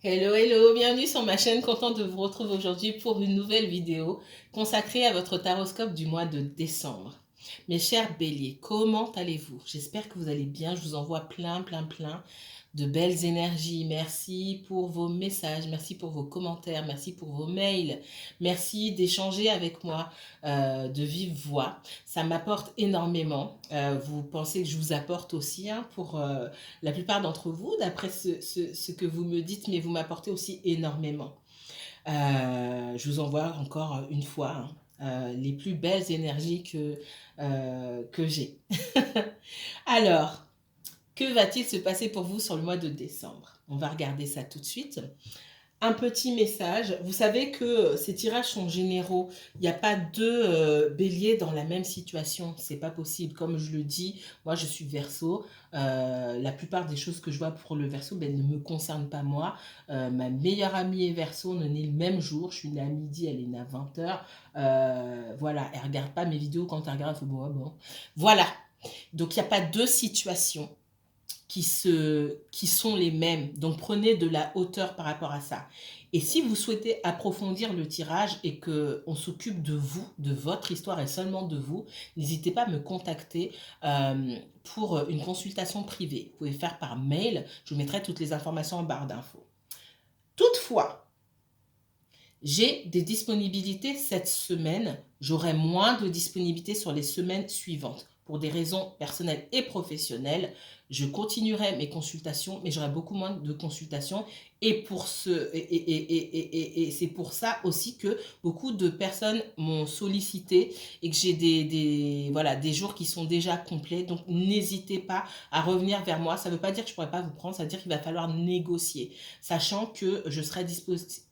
Hello, hello, bienvenue sur ma chaîne, contente de vous retrouver aujourd'hui pour une nouvelle vidéo consacrée à votre taroscope du mois de décembre. Mes chers béliers, comment allez-vous? J'espère que vous allez bien, je vous envoie plein de belles énergies. Merci pour vos messages, merci pour vos commentaires, merci pour vos mails, merci d'échanger avec moi de vive voix. Ça m'apporte énormément. Vous pensez que je vous apporte aussi pour la plupart d'entre vous, d'après ce que vous me dites, mais vous m'apportez aussi énormément. Je vous envoie encore une fois les plus belles énergies que j'ai. Alors, que va-t-il se passer pour vous sur le mois de décembre? On va regarder ça tout de suite. Un petit message. Vous savez que ces tirages sont généraux. Il n'y a pas deux béliers dans la même situation. C'est pas possible. Comme je le dis, moi je suis Verseau. La plupart des choses que je vois pour le Verseau ne me concernent pas moi. Ma meilleure amie est Verseau. On est née le même jour. Je suis née à midi, elle est née à 20h. Voilà, elle regarde pas mes vidéos. Quand elle regarde, elle fait bon. Voilà. Donc il n'y a pas deux situations qui sont les mêmes. Donc prenez de la hauteur par rapport à ça. Et si vous souhaitez approfondir le tirage et qu'on s'occupe de vous, de votre histoire et seulement de vous, n'hésitez pas à me contacter pour une consultation privée. Vous pouvez faire par mail, je vous mettrai toutes les informations en barre d'infos. Toutefois, j'ai des disponibilités cette semaine, j'aurai moins de disponibilités sur les semaines suivantes. Pour des raisons personnelles et professionnelles, je continuerai mes consultations, mais j'aurai beaucoup moins de consultations. Et c'est pour ça aussi que beaucoup de personnes m'ont sollicité et que j'ai des jours qui sont déjà complets. Donc, n'hésitez pas à revenir vers moi. Ça ne veut pas dire que je ne pourrai pas vous prendre, ça veut dire qu'il va falloir négocier. Sachant que je serai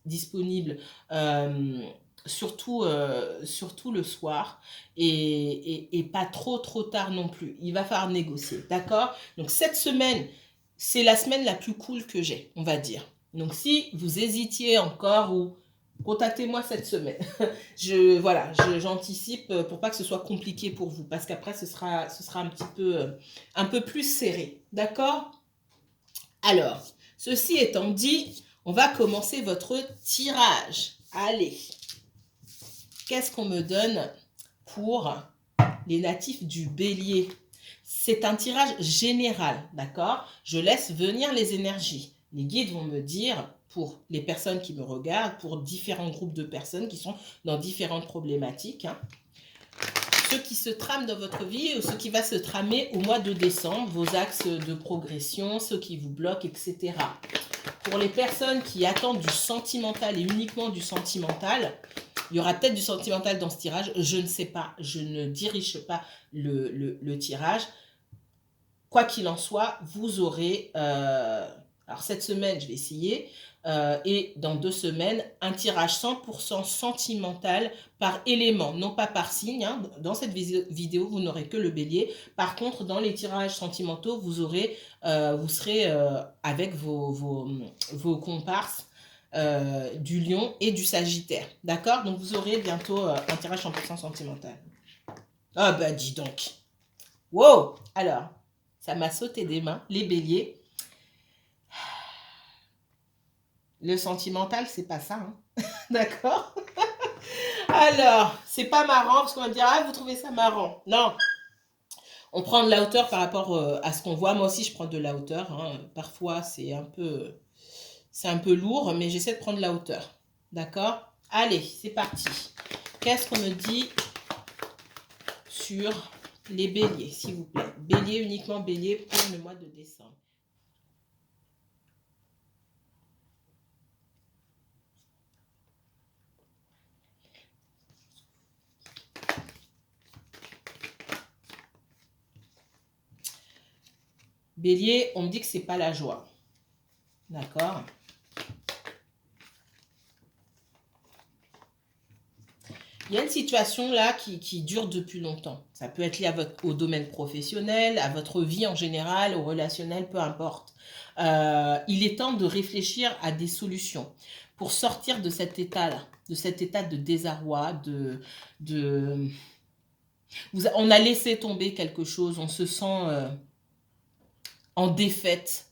disponible surtout le soir et pas trop tard non plus. Il va falloir négocier, d'accord? Donc cette semaine, c'est la semaine la plus cool que j'ai, on va dire. Donc si vous hésitiez encore ou contactez-moi cette semaine. J'anticipe pour pas que ce soit compliqué pour vous parce qu'après ce sera un peu plus serré, d'accord? Alors, ceci étant dit, on va commencer votre tirage. Allez, qu'est-ce qu'on me donne pour les natifs du bélier? C'est un tirage général, d'accord? Je laisse venir les énergies. Les guides vont me dire, pour les personnes qui me regardent, pour différents groupes de personnes qui sont dans différentes problématiques, ce qui se trame dans votre vie ou ce qui va se tramer au mois de décembre, vos axes de progression, ceux qui vous bloquent, etc. Pour les personnes qui attendent du sentimental et uniquement du sentimental, il y aura peut-être du sentimental dans ce tirage, je ne sais pas, je ne dirige pas le tirage. Quoi qu'il en soit, vous aurez, alors cette semaine, je vais essayer, et dans 2 semaines, un tirage 100% sentimental par élément, non pas par signe. Hein. Dans cette vidéo, vous n'aurez que le bélier. Par contre, dans les tirages sentimentaux, vous serez avec vos comparses du lion et du sagittaire. D'accord? Donc, vous aurez bientôt un tirage 100% sentimental. Ah bah, dis donc. Wow! Alors, ça m'a sauté des mains, les béliers. Le sentimental, c'est pas ça, hein. D'accord? Alors, c'est pas marrant, parce qu'on va me dire, ah, vous trouvez ça marrant. Non, on prend de la hauteur par rapport à ce qu'on voit. Moi aussi, je prends de la hauteur. Hein. Parfois, c'est un peu lourd, mais j'essaie de prendre de la hauteur. D'accord? Allez, c'est parti. Qu'est-ce qu'on me dit sur les béliers, s'il vous plaît? Bélier, uniquement bélier pour le mois de décembre. Bélier, on me dit que c'est pas la joie. D'accord? Il y a une situation là qui dure depuis longtemps. Ça peut être lié au domaine professionnel, à votre vie en général, au relationnel, peu importe. Il est temps de réfléchir à des solutions pour sortir de cet état-là, de cet état de désarroi, on a laissé tomber quelque chose, on se sent en défaite,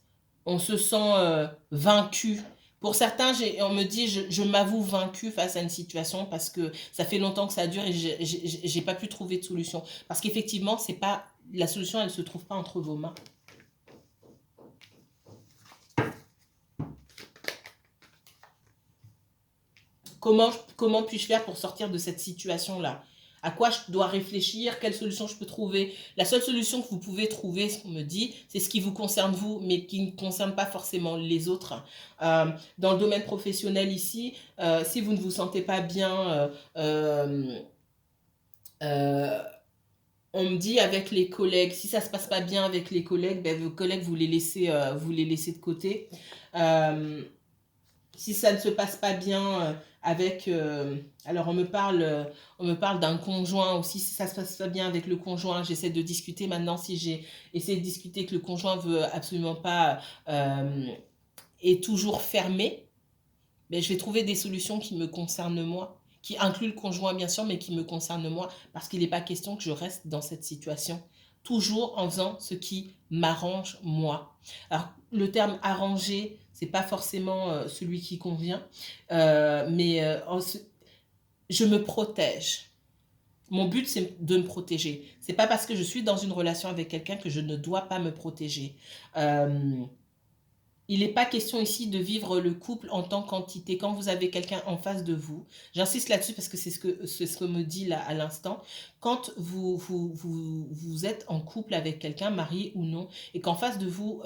on se sent vaincu Pour certains, on me dit, je m'avoue vaincu face à une situation parce que ça fait longtemps que ça dure et j'ai pas pu trouver de solution. Parce qu'effectivement, c'est pas la solution, elle se trouve pas entre vos mains. Comment puis-je faire pour sortir de cette situation-là? À quoi je dois réfléchir? Quelle solution je peux trouver? La seule solution que vous pouvez trouver, ce qu'on me dit, c'est ce qui vous concerne vous, mais qui ne concerne pas forcément les autres. Dans le domaine professionnel ici, si vous ne vous sentez pas bien, on me dit avec les collègues, si ça ne se passe pas bien avec les collègues, ben, vos collègues, vous les laissez de côté. Si ça ne se passe pas bien avec... alors, on me parle d'un conjoint aussi. Si ça ne se passe pas bien avec le conjoint, j'essaie de discuter. Maintenant, si j'ai essayé de discuter que le conjoint veut absolument pas... est toujours fermé, mais je vais trouver des solutions qui me concernent moi, qui incluent le conjoint, bien sûr, mais qui me concernent moi, parce qu'il n'est pas question que je reste dans cette situation. Toujours en faisant ce qui m'arrange moi. Alors, le terme arranger, c'est pas forcément celui qui convient, mais je me protège. Mon but, c'est de me protéger. C'est pas parce que je suis dans une relation avec quelqu'un que je ne dois pas me protéger. Il n'est pas question ici de vivre le couple en tant qu'entité. Quand vous avez quelqu'un en face de vous, j'insiste là-dessus parce que c'est ce que me dit là à l'instant, quand vous êtes en couple avec quelqu'un, marié ou non, et qu'en face de vous,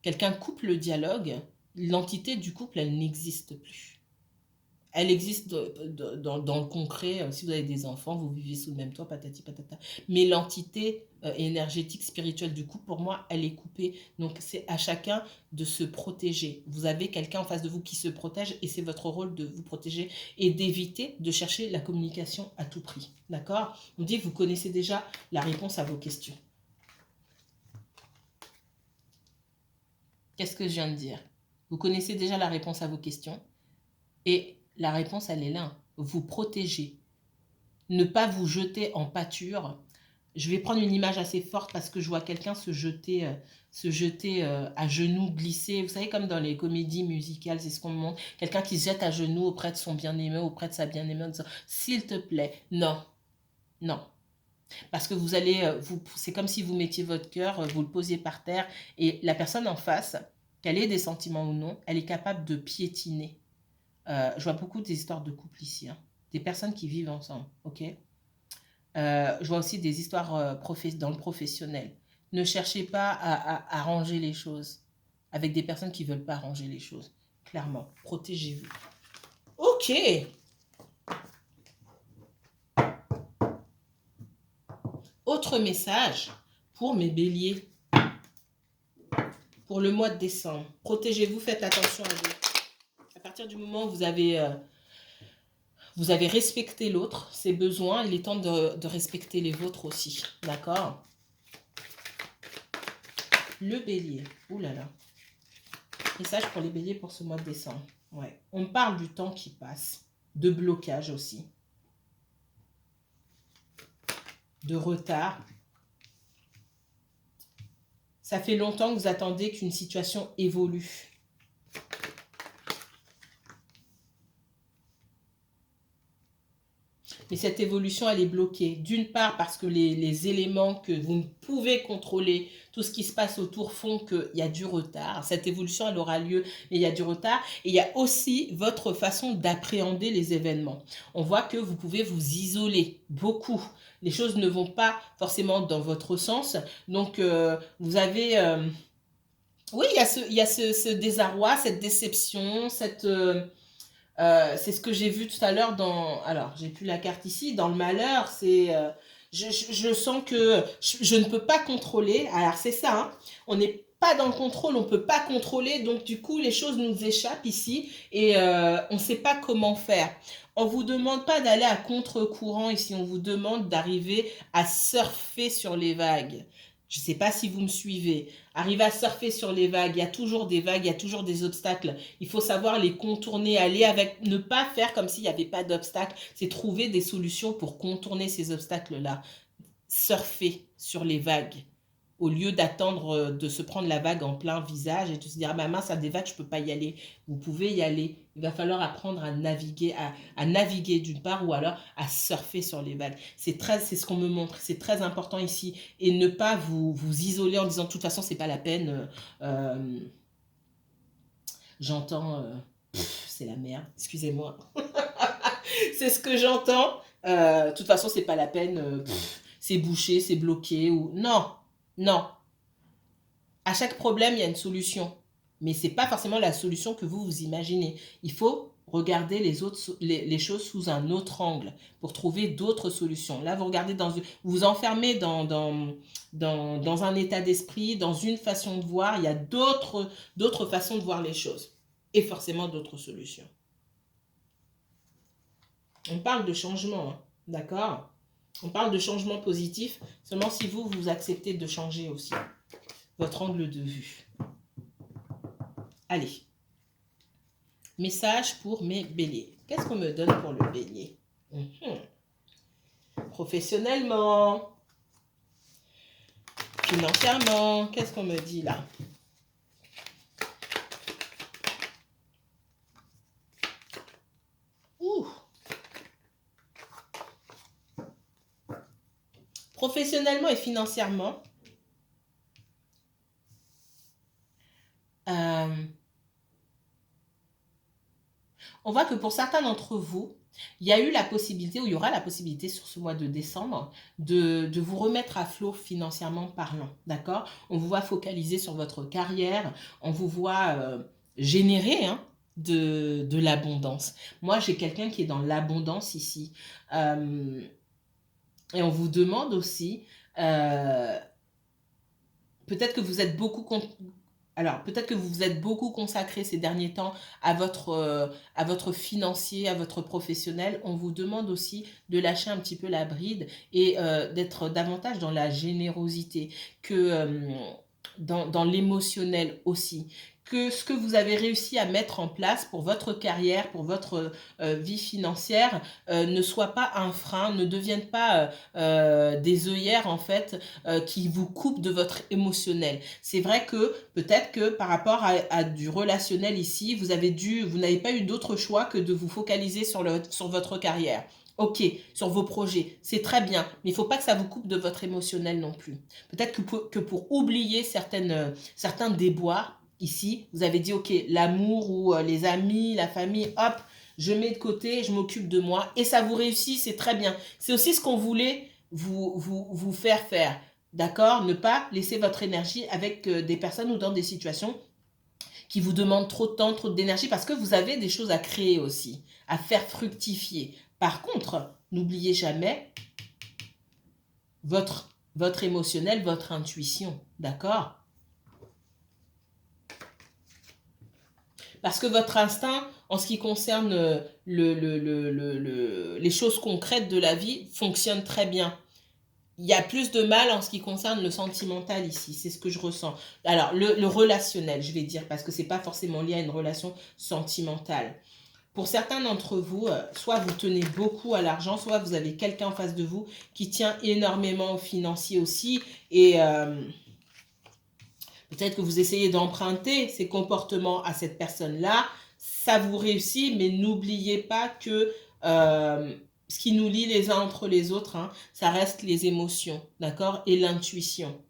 quelqu'un coupe le dialogue, l'entité du couple, elle n'existe plus. Elle existe dans le concret. Si vous avez des enfants, vous vivez sous le même toit, patati patata. Mais l'entité énergétique, spirituelle du couple, pour moi, elle est coupée. Donc, c'est à chacun de se protéger. Vous avez quelqu'un en face de vous qui se protège et c'est votre rôle de vous protéger et d'éviter de chercher la communication à tout prix. D'accord? On me dit que vous connaissez déjà la réponse à vos questions. Qu'est-ce que je viens de dire? Vous connaissez déjà la réponse à vos questions et la réponse, elle est là. Vous protéger. Ne pas vous jeter en pâture. Je vais prendre une image assez forte parce que je vois quelqu'un se jeter à genoux, glisser. Vous savez, comme dans les comédies musicales, c'est ce qu'on me montre. Quelqu'un qui se jette à genoux auprès de son bien-aimé, auprès de sa bien-aimée en disant « S'il te plaît, non, non ». Parce que vous allez, c'est comme si vous mettiez votre cœur, vous le posiez par terre et la personne en face, qu'elle ait des sentiments ou non, elle est capable de piétiner. Je vois beaucoup d'histoires de couples ici, hein. Des personnes qui vivent ensemble, ok? Je vois aussi des histoires dans le professionnel. Ne cherchez pas à arranger les choses avec des personnes qui ne veulent pas arranger les choses. Clairement, protégez-vous. Ok. Autre message pour mes béliers. Pour le mois de décembre. Protégez-vous, faites attention à vous. À partir du moment où vous avez respecté l'autre, ses besoins, il est temps de respecter les vôtres aussi. D'accord? Le bélier. Ouh là là. Message pour les béliers pour ce mois de décembre. Ouais. On parle du temps qui passe, de blocage aussi, de retard. Ça fait longtemps que vous attendez qu'une situation évolue. Mais cette évolution, elle est bloquée. D'une part, parce que les éléments que vous ne pouvez contrôler, tout ce qui se passe autour font qu'il y a du retard. Cette évolution, elle aura lieu, mais il y a du retard. Et il y a aussi votre façon d'appréhender les événements. On voit que vous pouvez vous isoler beaucoup. Les choses ne vont pas forcément dans votre sens. Donc, vous avez... oui, il y a ce désarroi, cette déception, cette... c'est ce que j'ai vu tout à l'heure dans... Alors, j'ai plus la carte ici. Dans le malheur, c'est... je sens que je ne peux pas contrôler. Alors, c'est ça. Hein. On n'est pas dans le contrôle. On ne peut pas contrôler. Donc, du coup, les choses nous échappent ici. Et on ne sait pas comment faire. On ne vous demande pas d'aller à contre-courant ici. On vous demande d'arriver à surfer sur les vagues. Je ne sais pas si vous me suivez. Arriver à surfer sur les vagues, il y a toujours des vagues, il y a toujours des obstacles. Il faut savoir les contourner, aller avec, ne pas faire comme s'il n'y avait pas d'obstacles. C'est trouver des solutions pour contourner ces obstacles-là. Surfer sur les vagues. au lieu d'attendre de se prendre la vague en plein visage et de se dire, ah bah mince, ça des vagues, je ne peux pas y aller. Vous pouvez y aller. Il va falloir apprendre à naviguer d'une part ou alors à surfer sur les vagues. C'est ce qu'on me montre. C'est très important ici. Et ne pas vous isoler en disant, de toute façon, c'est pas la peine. J'entends, c'est la merde, excusez-moi. C'est ce que j'entends. De toute façon, c'est pas la peine. C'est bouché, c'est bloqué. Ou... Non, non. À chaque problème, il y a une solution. Mais ce n'est pas forcément la solution que vous imaginez. Il faut regarder les choses sous un autre angle pour trouver d'autres solutions. Là, vous regardez vous vous enfermez dans un état d'esprit, dans une façon de voir. Il y a d'autres façons de voir les choses et forcément d'autres solutions. On parle de changement, hein, d'accord? On parle de changement positif seulement si vous acceptez de changer aussi votre angle de vue. Allez. Message pour mes béliers. Qu'est-ce qu'on me donne pour le bélier? Professionnellement. Financièrement. Qu'est-ce qu'on me dit là? Ouh. Professionnellement et financièrement. On voit que pour certains d'entre vous, il y a eu la possibilité, ou il y aura la possibilité sur ce mois de décembre, de vous remettre à flot financièrement parlant, d'accord? On vous voit focaliser sur votre carrière, on vous voit générer de l'abondance. Moi, j'ai quelqu'un qui est dans l'abondance ici. Et on vous demande aussi, peut-être que vous êtes beaucoup... Alors, peut-être que vous vous êtes beaucoup consacré ces derniers temps à votre financier, à votre professionnel. On vous demande aussi de lâcher un petit peu la bride et d'être davantage dans la générosité, que dans l'émotionnel aussi. Que ce que vous avez réussi à mettre en place pour votre carrière, pour votre vie financière, ne soit pas un frein, ne devienne pas des œillères en fait qui vous coupent de votre émotionnel. C'est vrai que peut-être que par rapport à du relationnel ici, vous n'avez pas eu d'autre choix que de vous focaliser sur votre carrière. Ok, sur vos projets, c'est très bien, mais il ne faut pas que ça vous coupe de votre émotionnel non plus. Peut-être que pour oublier certains déboires, ici, vous avez dit, ok, l'amour ou les amis, la famille, hop, je mets de côté, je m'occupe de moi, et ça vous réussit, c'est très bien. C'est aussi ce qu'on voulait vous faire faire, d'accord? Ne pas laisser votre énergie avec des personnes ou dans des situations qui vous demandent trop de temps, trop d'énergie, parce que vous avez des choses à créer aussi, à faire fructifier. Par contre, n'oubliez jamais votre émotionnel, votre intuition, d'accord? Parce que votre instinct, en ce qui concerne les choses concrètes de la vie, fonctionne très bien. Il y a plus de mal en ce qui concerne le sentimental ici, c'est ce que je ressens. Alors, le relationnel, je vais dire, parce que ce n'est pas forcément lié à une relation sentimentale. Pour certains d'entre vous, soit vous tenez beaucoup à l'argent, soit vous avez quelqu'un en face de vous qui tient énormément au financier aussi, et peut-être que vous essayez d'emprunter ces comportements à cette personne-là, ça vous réussit, mais n'oubliez pas que ce qui nous lie les uns entre les autres, ça reste les émotions, d'accord? Et l'intuition.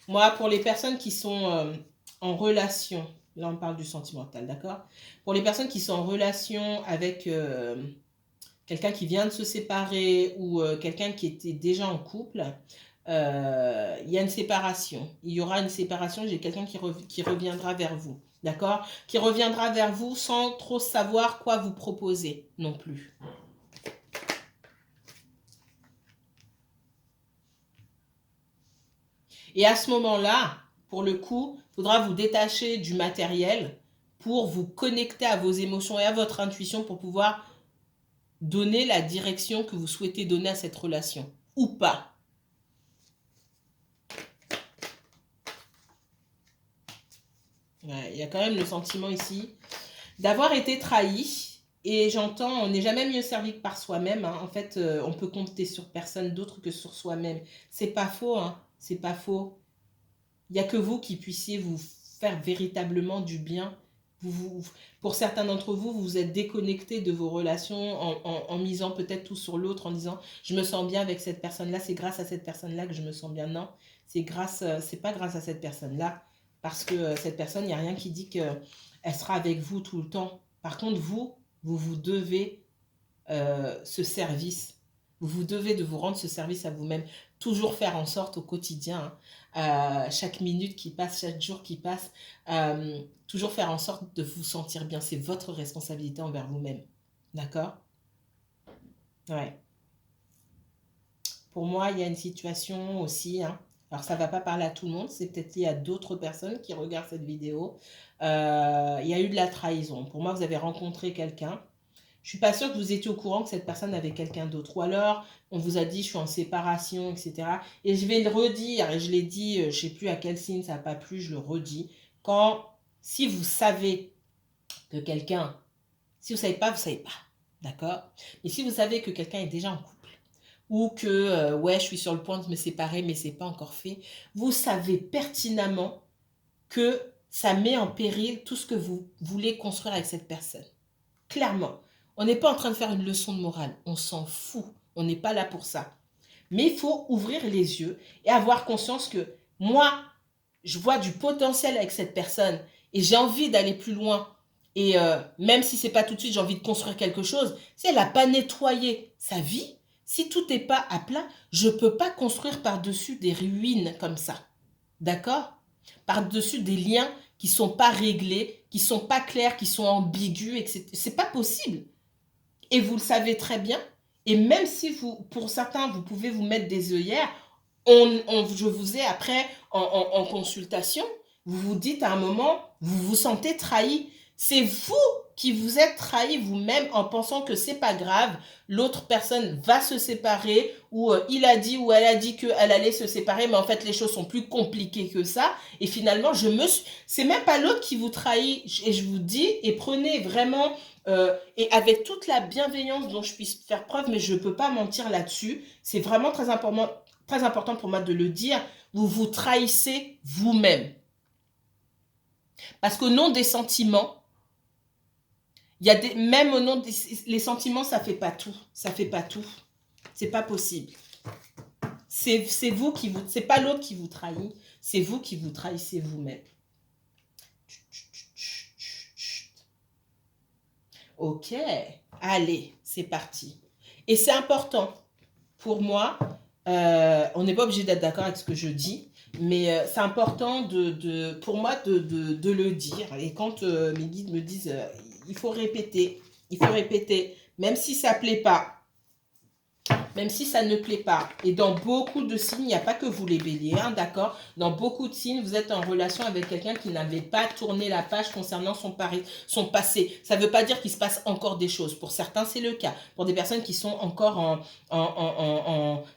Moi, pour les personnes qui sont en relation, là on parle du sentimental, d'accord? Pour les personnes qui sont en relation avec quelqu'un qui vient de se séparer ou quelqu'un qui était déjà en couple, il y a une séparation. Il y aura une séparation, j'ai quelqu'un qui reviendra vers vous, d'accord? Qui reviendra vers vous sans trop savoir quoi vous proposer non plus. Et à ce moment-là, pour le coup, il faudra vous détacher du matériel pour vous connecter à vos émotions et à votre intuition pour pouvoir donner la direction que vous souhaitez donner à cette relation, ou pas. Ouais, il y a quand même le sentiment ici d'avoir été trahi Et j'entends, on n'est jamais mieux servi que par soi-même. Hein. En fait, on peut compter sur personne d'autre que sur soi-même. C'est pas faux, hein. C'est pas faux. Il n'y a que vous qui puissiez vous faire véritablement du bien. Pour certains d'entre vous, vous vous êtes déconnecté de vos relations en misant peut-être tout sur l'autre, en disant je me sens bien avec cette personne-là, c'est grâce à cette personne-là que je me sens bien. Non, c'est pas grâce à cette personne-là, parce que cette personne, il n'y a rien qui dit qu'elle sera avec vous tout le temps. Par contre, vous devez ce service. Vous devez de vous rendre ce service à vous-même. Toujours faire en sorte au quotidien, chaque minute qui passe, chaque jour qui passe, toujours faire en sorte de vous sentir bien. C'est votre responsabilité envers vous-même. D'accord? Ouais. Pour moi, il y a une situation aussi, hein. Alors, ça ne va pas parler à tout le monde. C'est peut-être lié à d'autres personnes qui regardent cette vidéo. Il y a eu de la trahison. Pour moi, vous avez rencontré quelqu'un. Je suis pas sûre que vous étiez au courant que cette personne avait quelqu'un d'autre. Ou alors, on vous a dit, je suis en séparation, etc. Et je vais le redire, et je l'ai dit, je ne sais plus à quel signe ça n'a pas plu, je le redis. Si vous savez que quelqu'un, si vous ne savez pas, vous ne savez pas. D'accord? Mais si vous savez que quelqu'un est déjà en couple, ou que, ouais, je suis sur le point de me séparer, mais ce n'est pas encore fait, vous savez pertinemment que ça met en péril tout ce que vous voulez construire avec cette personne. Clairement. On n'est pas en train de faire une leçon de morale. On s'en fout. On n'est pas là pour ça. Mais il faut ouvrir les yeux et avoir conscience que moi, je vois du potentiel avec cette personne et j'ai envie d'aller plus loin. Et même si ce n'est pas tout de suite, j'ai envie de construire quelque chose. Si elle n'a pas nettoyé sa vie, si tout n'est pas à plat, je ne peux pas construire par-dessus des ruines comme ça. D'accord? Par-dessus des liens qui ne sont pas réglés, qui ne sont pas clairs, qui sont ambigus, etc. Ce n'est pas possible. Et vous le savez très bien. Et même si pour certains, vous pouvez vous mettre des œillères, je vous ai après en consultation, vous vous dites à un moment, vous vous sentez trahi. C'est vous qui vous êtes trahi vous-même en pensant que c'est pas grave, l'autre personne va se séparer, ou il a dit ou elle a dit qu'elle allait se séparer, mais en fait les choses sont plus compliquées que ça. Et finalement, c'est même pas l'autre qui vous trahit. Et je vous dis, et prenez vraiment... et avec toute la bienveillance dont je puisse faire preuve, mais je ne peux pas mentir là-dessus. C'est vraiment très important pour moi de le dire. Vous vous trahissez vous-même. Parce qu'au nom des sentiments, même au nom les sentiments, ça ne fait pas tout. Ça fait pas tout. C'est pas possible. C'est pas l'autre qui vous trahit, c'est vous qui vous trahissez vous-même. Ok, allez, c'est parti. Et c'est important pour moi, on n'est pas obligé d'être d'accord avec ce que je dis, mais c'est important pour moi de le dire. Et quand mes guides me disent, il faut répéter, même si ça ne plaît pas, même si ça ne plaît pas. Et dans beaucoup de signes, il n'y a pas que vous les béliers, hein, d'accord? Dans beaucoup de signes, vous êtes en relation avec quelqu'un qui n'avait pas tourné la page concernant son passé. Ça ne veut pas dire qu'il se passe encore des choses. Pour certains, c'est le cas. Pour des personnes qui sont encore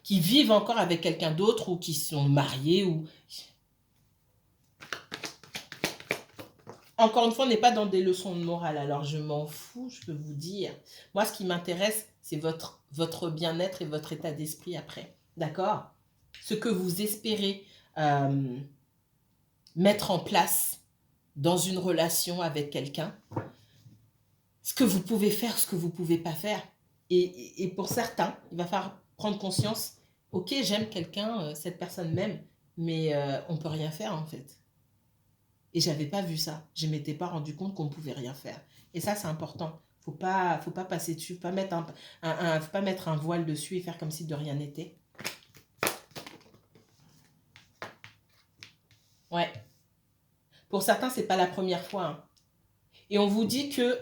qui vivent encore avec quelqu'un d'autre ou qui sont mariés ou... Encore une fois, on n'est pas dans des leçons de morale, alors je m'en fous, je peux vous dire. Moi, ce qui m'intéresse, c'est votre bien-être et votre état d'esprit après. D'accord? Ce que vous espérez mettre en place dans une relation avec quelqu'un. Ce que vous pouvez faire, ce que vous ne pouvez pas faire. Et pour certains, il va falloir prendre conscience, ok, j'aime quelqu'un, cette personne m'aime, mais on ne peut rien faire en fait. Et j'avais pas vu ça. Je ne m'étais pas rendu compte qu'on ne pouvait rien faire. Et ça, c'est important. Faut pas passer dessus. Faut pas mettre un voile dessus et faire comme si de rien n'était. Ouais. Pour certains, c'est pas la première fois. Hein. Et on vous dit que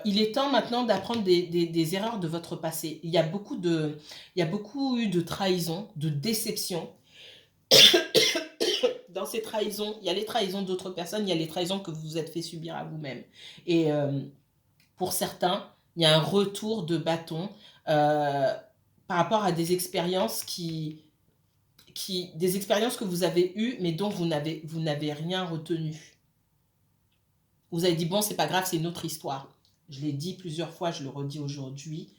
il est temps maintenant d'apprendre des erreurs de votre passé. Il y a beaucoup eu de trahison, de déception. Dans ces trahisons, il y a les trahisons d'autres personnes, il y a les trahisons que vous vous êtes fait subir à vous-même. Et pour certains, il y a un retour de bâton par rapport à des expériences des expériences que vous avez eues, mais dont vous n'avez rien retenu. Vous avez dit, bon, c'est pas grave, c'est une autre histoire. je l'ai dit plusieurs fois, je le redis aujourd'hui,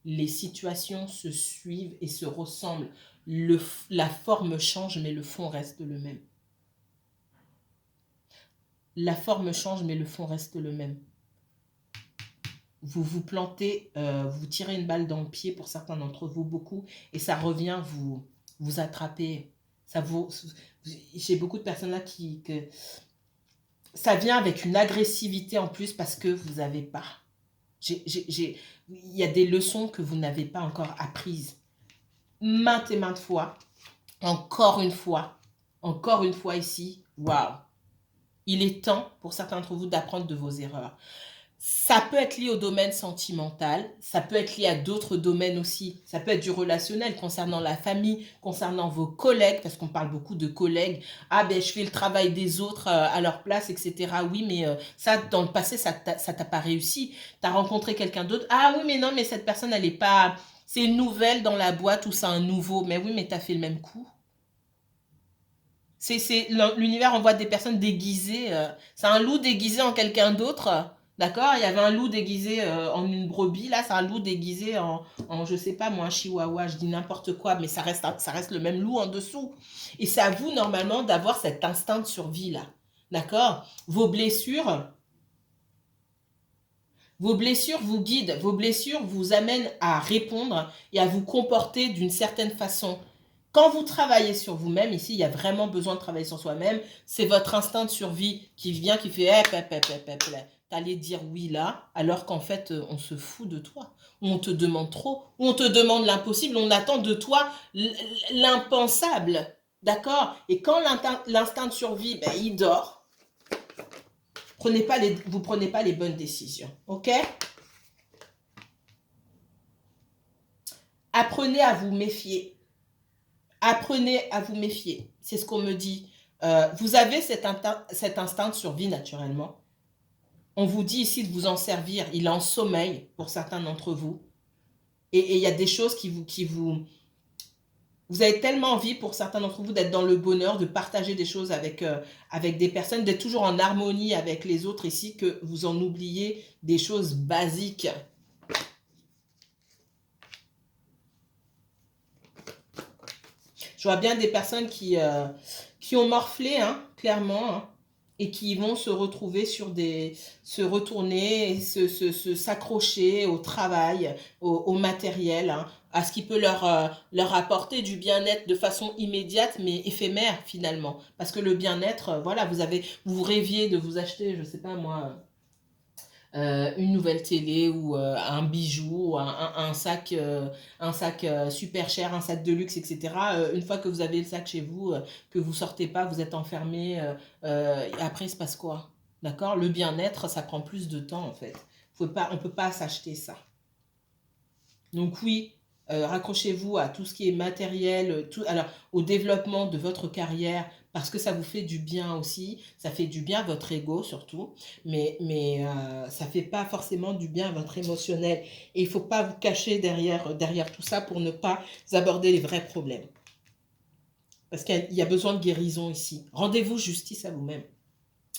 les situations se suivent et se ressemblent. La forme change, mais le fond reste le même. La forme change, mais le fond reste le même. Vous vous plantez, vous tirez une balle dans le pied, pour certains d'entre vous, beaucoup, et ça revient vous attraper. J'ai beaucoup de personnes là ça vient avec une agressivité en plus parce que vous n'avez pas. Il y a des leçons que vous n'avez pas encore apprises. Maintes et maintes fois. Encore une fois ici. Waouh! Il est temps pour certains d'entre vous d'apprendre de vos erreurs. Ça peut être lié au domaine sentimental, ça peut être lié à d'autres domaines aussi. Ça peut être du relationnel concernant la famille, concernant vos collègues, parce qu'on parle beaucoup de collègues. Ah ben je fais le travail des autres à leur place, etc. Oui, mais ça, dans le passé, ça t'a pas réussi. Tu as rencontré quelqu'un d'autre. Ah oui, mais non, mais cette personne, elle est pas... C'est une nouvelle dans la boîte ou c'est un nouveau. Mais oui, mais tu as fait le même coup. L'univers envoie des personnes déguisées. C'est un loup déguisé en quelqu'un d'autre. D'accord? Il y avait un loup déguisé en une brebis. Là, c'est un loup déguisé je sais pas moi, un chihuahua. Je dis n'importe quoi, mais ça reste le même loup en dessous. Et c'est à vous, normalement, d'avoir cet instinct de survie, là. D'accord? Vos blessures vous guident. Vos blessures vous amènent à répondre et à vous comporter d'une certaine façon. Quand vous travaillez sur vous-même, ici, il y a vraiment besoin de travailler sur soi-même. C'est votre instinct de survie qui vient, qui fait t'allais dire oui là, alors qu'en fait, on se fout de toi. Ou on te demande trop. Ou on te demande l'impossible. On attend de toi l'impensable. D'accord? Et quand l'instinct de survie, ben, il dort, vous prenez pas les bonnes décisions. OK? Apprenez à vous méfier. Apprenez à vous méfier. C'est ce qu'on me dit. Vous avez cet instinct de survie naturellement. On vous dit ici de vous en servir. Il est en sommeil pour certains d'entre vous. Et il y a des choses Vous avez tellement envie pour certains d'entre vous d'être dans le bonheur, de partager des choses avec des personnes, d'être toujours en harmonie avec les autres ici, que vous en oubliez des choses basiques. Je vois bien des personnes qui ont morflé, hein, clairement, hein, et qui vont se retrouver se retourner, s'accrocher au travail, au matériel, hein, à ce qui peut leur apporter du bien-être de façon immédiate, mais éphémère finalement. Parce que le bien-être, voilà, vous rêviez de vous acheter, je sais pas moi, une nouvelle télé ou un bijou, un sac super cher, un sac de luxe, etc. Une fois que vous avez le sac chez vous, que vous sortez pas, vous êtes enfermé, après il se passe quoi? D'accord? Le bien-être, ça prend plus de temps en fait. On ne peut pas s'acheter ça. Donc oui, raccrochez-vous à tout ce qui est matériel, alors au développement de votre carrière, parce que ça vous fait du bien aussi, ça fait du bien à votre ego surtout, mais ça ne fait pas forcément du bien à votre émotionnel. Et il ne faut pas vous cacher derrière tout ça pour ne pas aborder les vrais problèmes. Parce qu'il y a besoin de guérison ici. Rendez-vous justice à vous-même.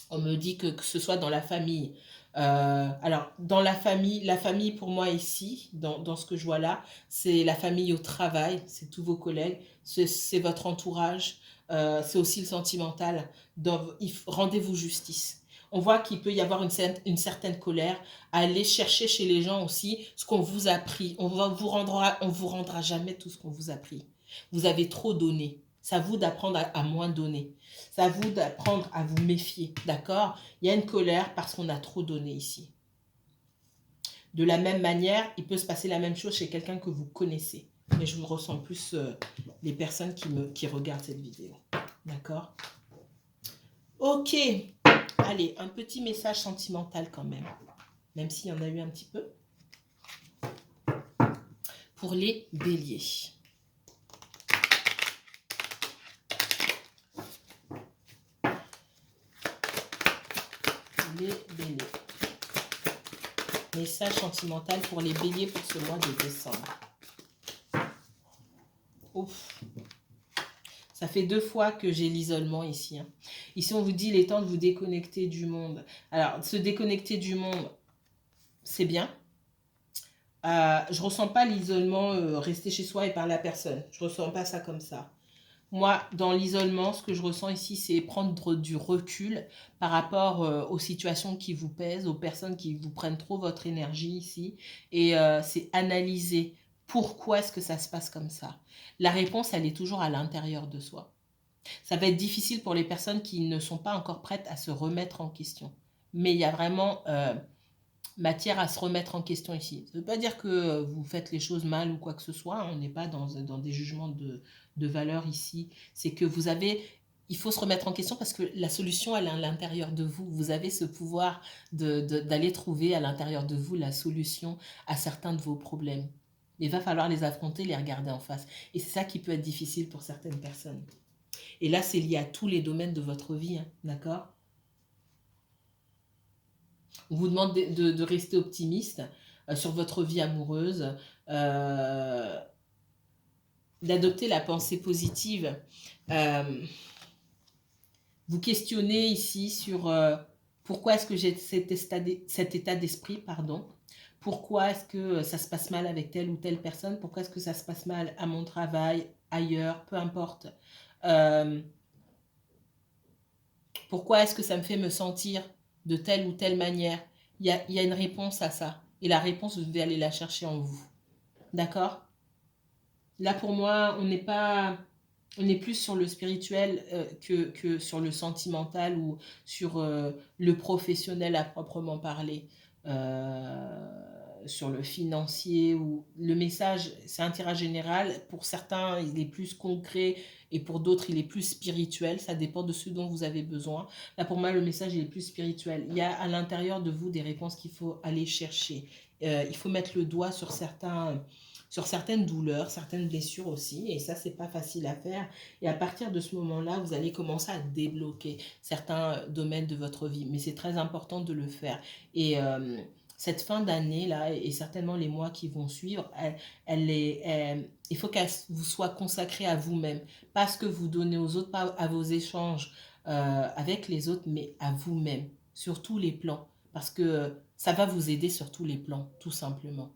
On me dit que ce soit dans la famille. Alors, dans la famille pour moi ici, dans ce que je vois là, c'est la famille au travail, c'est tous vos collègues, c'est votre entourage, c'est aussi le sentimental. Rendez-vous justice. On voit qu'il peut y avoir une certaine colère. Allez chercher chez les gens aussi ce qu'on vous a pris. On vous rendra jamais tout ce qu'on vous a pris. Vous avez trop donné. C'est à vous d'apprendre à moins donner. C'est à vous d'apprendre à vous méfier, d'accord? Il y a une colère parce qu'on a trop donné ici. De la même manière, il peut se passer la même chose chez quelqu'un que vous connaissez. Mais je vous ressens plus les personnes qui regardent cette vidéo. D'accord? Ok. Allez, un petit message sentimental quand même. Même s'il y en a eu un petit peu. Pour les béliers. Les béliers. Message sentimental pour les béliers pour ce mois de décembre. Ouf. Ça fait 2 fois que j'ai l'isolement ici. Hein. Ici, on vous dit il est temps de vous déconnecter du monde. Alors, se déconnecter du monde, c'est bien. Je ressens pas l'isolement, rester chez soi et parler à personne. Je ressens pas ça comme ça. Moi, dans l'isolement, ce que je ressens ici, c'est prendre du recul par rapport aux situations qui vous pèsent, aux personnes qui vous prennent trop votre énergie ici. Et c'est analyser pourquoi est-ce que ça se passe comme ça. La réponse, elle est toujours à l'intérieur de soi. Ça va être difficile pour les personnes qui ne sont pas encore prêtes à se remettre en question. Mais il y a vraiment matière à se remettre en question ici. Ça ne veut pas dire que vous faites les choses mal ou quoi que ce soit. On n'est pas dans des jugements de valeur ici. C'est que vous avez... Il faut se remettre en question parce que la solution, elle est à l'intérieur de vous. Vous avez ce pouvoir d'aller trouver à l'intérieur de vous la solution à certains de vos problèmes. Il va falloir les affronter, les regarder en face. Et c'est ça qui peut être difficile pour certaines personnes. Et là, c'est lié à tous les domaines de votre vie, hein, d'accord? On vous demande de rester optimiste sur votre vie amoureuse, euh, d'adopter la pensée positive. Euh, vous questionnez ici sur pourquoi est-ce que j'ai cet état d'esprit, pardon. Pourquoi est-ce que ça se passe mal avec telle ou telle personne? Pourquoi est-ce que ça se passe mal à mon travail, ailleurs, peu importe. Euh, Pourquoi est-ce que ça me fait me sentir de telle ou telle manière? Il y a une réponse à ça. Et la réponse, vous devez aller la chercher en vous. D'accord? Là, pour moi, on est plus sur le spirituel que sur le sentimental ou sur le professionnel à proprement parler. Sur le financier ou le message, c'est un tirage général. Pour certains, il est plus concret et pour d'autres, il est plus spirituel. Ça dépend de ce dont vous avez besoin. Là, pour moi, le message, il est plus spirituel. Il y a à l'intérieur de vous des réponses qu'il faut aller chercher. Il faut mettre le doigt sur certaines douleurs, certaines blessures aussi, et ça, c'est pas facile à faire. Et à partir de ce moment-là, vous allez commencer à débloquer certains domaines de votre vie, mais c'est très important de le faire. Et cette fin d'année là, et certainement les mois qui vont suivre, il faut qu'elle vous soit consacrée à vous-même, pas ce que vous donnez aux autres, pas à vos échanges avec les autres, mais à vous-même, sur tous les plans, parce que ça va vous aider sur tous les plans, tout simplement.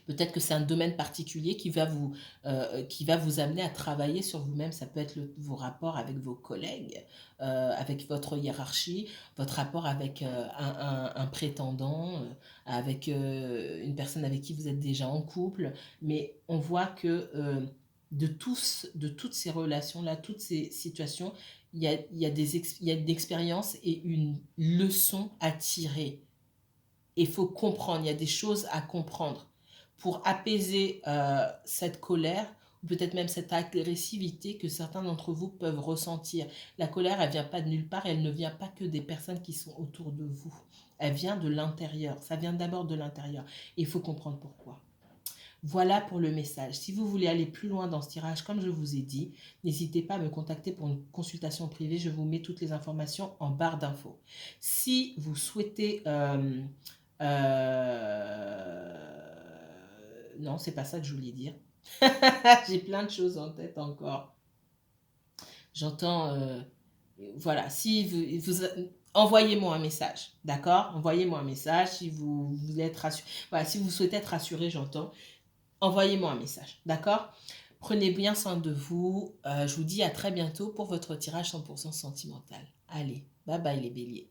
Peut-être que c'est un domaine particulier qui va vous amener à travailler sur vous-même. Ça peut être vos rapports avec vos collègues, avec votre hiérarchie, votre rapport avec un prétendant, avec une personne avec qui vous êtes déjà en couple. Mais on voit que de toutes ces relations-là, toutes ces situations, il y a une expérience et une leçon à tirer. Il faut comprendre, il y a des choses à comprendre pour apaiser cette colère ou peut-être même cette agressivité que certains d'entre vous peuvent ressentir. La colère, elle ne vient pas de nulle part, elle ne vient pas que des personnes qui sont autour de vous. Elle vient de l'intérieur, ça vient d'abord de l'intérieur. Il faut comprendre pourquoi. Voilà pour le message. Si vous voulez aller plus loin dans ce tirage, comme je vous ai dit, n'hésitez pas à me contacter pour une consultation privée. Je vous mets toutes les informations en barre d'infos. Si vous souhaitez... non, c'est pas ça que je voulais dire. J'ai plein de choses en tête encore. J'entends... voilà, si envoyez-moi un message, d'accord? Envoyez-moi un message si vous voulez être rassuré. Voilà, si vous souhaitez être rassuré, j'entends. Envoyez-moi un message, d'accord? Prenez bien soin de vous. Je vous dis à très bientôt pour votre tirage 100% sentimental. Allez, bye bye les béliers.